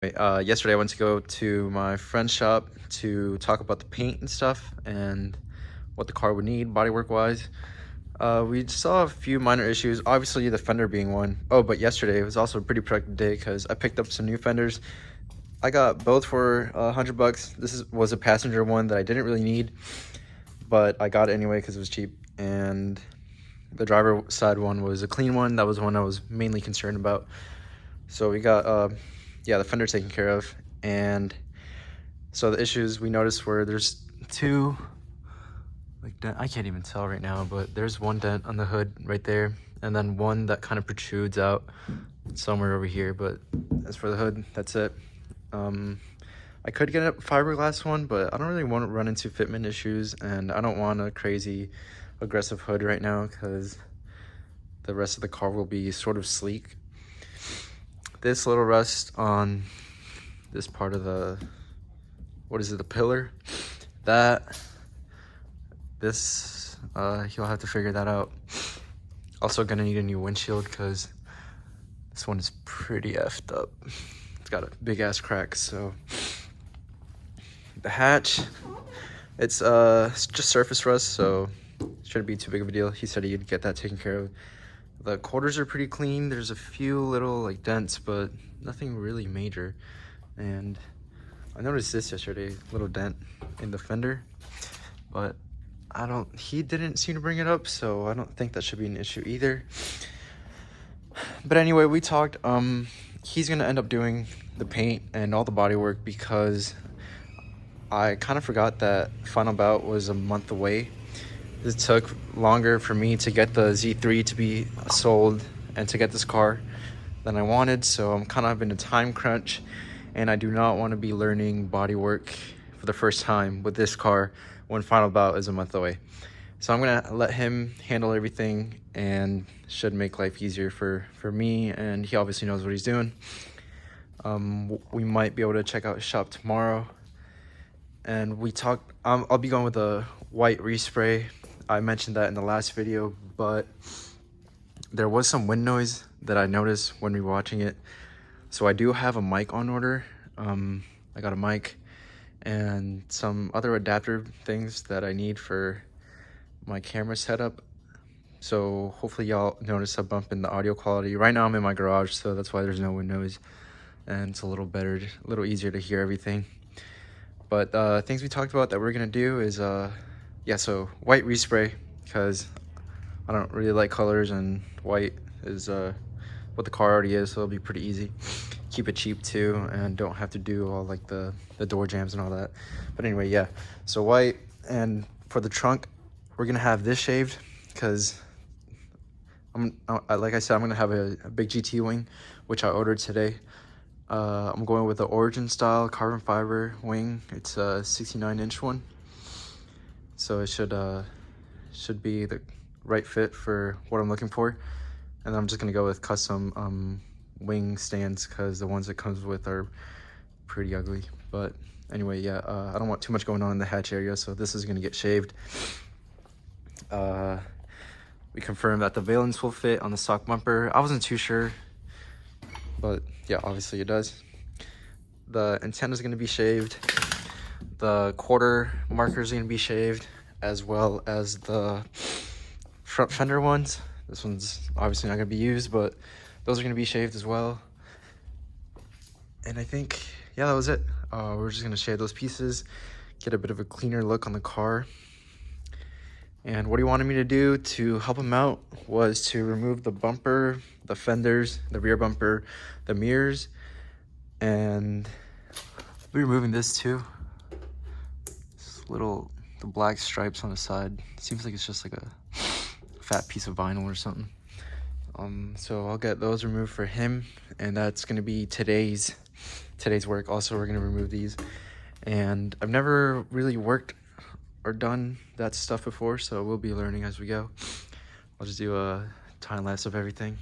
Yesterday I went to go to my friend's shop to talk about the paint and stuff and what the car would need bodywork wise. We saw a few minor issues, obviously the fender being one. Oh, but yesterday it was also a pretty productive day because I picked up some new fenders. I got both for $100. Was a passenger one that I didn't really need, but I got it anyway because it was cheap. And the driver side one was a clean one. That was the one I was mainly concerned about. So we got the fender taken care of. And so the issues we noticed were there's two I can't even tell right now, but there's one dent on the hood right there, and then one that kind of protrudes out somewhere over here. But as for the hood, that's it. I could get a fiberglass one, but I don't really want to run into fitment issues, and I don't want a crazy aggressive hood right now because the rest of the car will be sort of sleek. This little rust on this part of the the pillar, he'll have to figure that out. Also gonna need a new windshield because this one is pretty effed up. It's got a big ass crack. So the hatch, it's just surface rust, so it shouldn't be too big of a deal. He said he'd get that taken care of. The quarters are pretty clean. There's a few little dents, but nothing really major. And I noticed this yesterday, little dent in the fender, but he didn't seem to bring it up, so I don't think that should be an issue either. But anyway, we talked. He's gonna end up doing the paint and all the body work because I kind of forgot that final bout was a month away. It took longer for me to get the Z3 to be sold and to get this car than I wanted, so I'm kind of in a time crunch, and I do not want to be learning bodywork for the first time with this car when final bout is a month away. So I'm gonna let him handle everything, and should make life easier for me, and he obviously knows what he's doing. We might be able to check out his shop tomorrow, and we talked. I'll be going with a white respray. I mentioned that in the last video, but there was some wind noise that I noticed when we were watching it. So I do have a mic on order. I got a mic and some other adapter things that I need for my camera setup. So hopefully y'all notice a bump in the audio quality. Right now I'm in my garage, so that's why there's no wind noise, and it's a little better, a little easier to hear everything. But things we talked about that we're gonna do is so white respray, because I don't really like colors, and white is what the car already is, so it'll be pretty easy. Keep it cheap too, and don't have to do all the door jams and all that. But anyway, yeah, so white. And for the trunk, we're gonna have this shaved because like I said, I'm gonna have a big GT wing, which I ordered today. I'm going with the Origin style carbon fiber wing. It's a 69-inch one, so it should be the right fit for what I'm looking for. And I'm just gonna go with custom wing stands because the ones it comes with are pretty ugly. But anyway, yeah, I don't want too much going on in the hatch area, so this is gonna get shaved. We confirmed that the valence will fit on the stock bumper. I wasn't too sure, but yeah, obviously it does. The antenna is gonna be shaved. The quarter marker is gonna be shaved, as well as the front fender ones. This one's obviously not gonna be used, but those are gonna be shaved as well. And I think, yeah, that was it. We're just gonna shave those pieces, get a bit of a cleaner look on the car. And what he wanted me to do to help him out was to remove the bumper, the fenders, the rear bumper, the mirrors, and I'll be removing this too. The black stripes on the side. Seems like it's just like a fat piece of vinyl or something. So I'll get those removed for him, and that's gonna be today's work. Also, we're gonna remove these, and I've never really worked or done that stuff before, so we'll be learning as we go. I'll just do a time lapse of everything.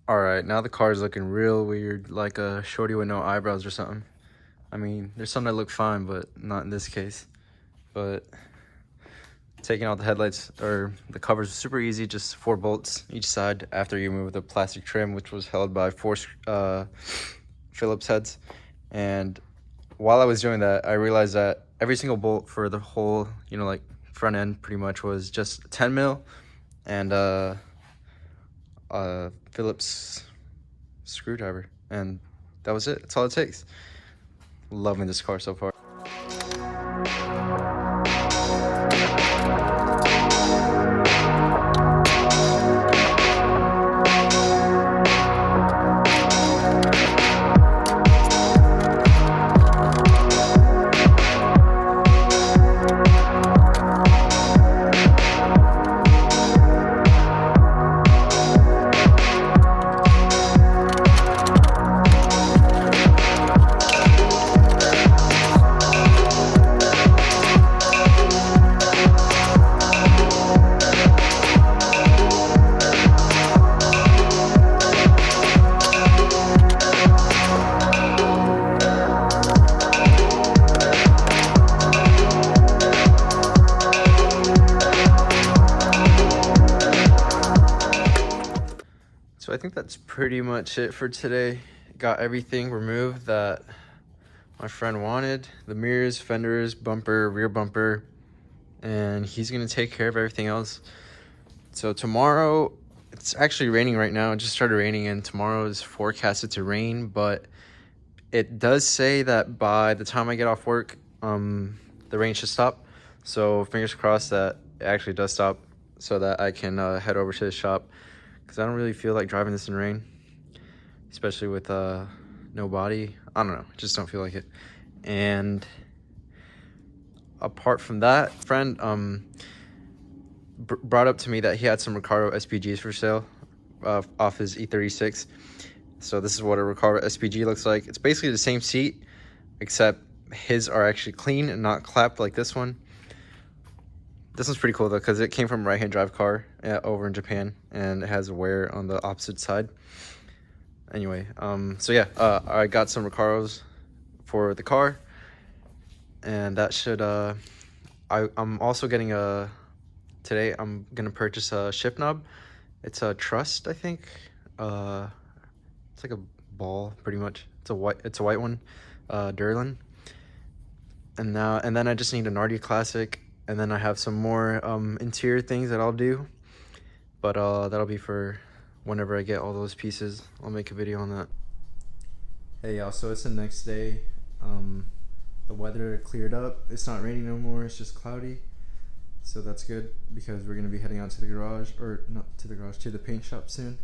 Alright, now the car is looking real weird, like a shorty with no eyebrows or something. I mean, there's some that look fine, but not in this case. But taking out the headlights, or the covers, was super easy, just 4 bolts each side after you remove the plastic trim, which was held by 4 Phillips heads. And while I was doing that, I realized that every single bolt for the whole, like front end pretty much was just 10 mil and Phillips screwdriver, and that was it. That's all it takes. Loving this car so far. So I think that's pretty much it for today. Got everything removed that my friend wanted. The mirrors, fenders, bumper, rear bumper, and he's gonna take care of everything else. So tomorrow, it's actually raining right now. It just started raining, and tomorrow is forecasted to rain, but it does say that by the time I get off work, the rain should stop. So fingers crossed that it actually does stop so that I can head over to the shop, because I don't really feel like driving this in rain, especially with no body. I don't know, just don't feel like it. And apart from that, friend brought up to me that he had some Recaro SPGs for sale off his E36. So this is what a Recaro SPG looks like. It's basically the same seat, except his are actually clean and not clapped like this one. This one's pretty cool though, because it came from a right-hand drive car over in Japan, and it has a wear on the opposite side. Anyway, so yeah, I got some Recaros for the car, and that should, I'm also getting today I'm gonna purchase a shift knob, It's a Trust, I think. It's like a ball, pretty much. It's a white one, Durlin. And then I just need a Nardi Classic, and then I have some more interior things that I'll do, but that'll be for whenever I get all those pieces. I'll make a video on that. Hey y'all, so it's the next day. The weather cleared up. It's not raining no more. It's just cloudy, so that's good because we're gonna be heading out to the garage, or not to the garage, to the paint shop soon.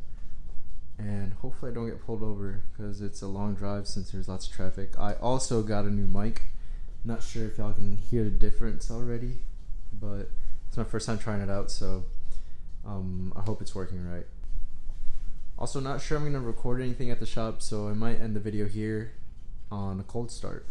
And hopefully I don't get pulled over because it's a long drive since there's lots of traffic. I also got a new mic. Not sure if y'all can hear the difference already, but it's my first time trying it out, so I hope it's working right. Also, not sure I'm gonna record anything at the shop, so I might end the video here on a cold start.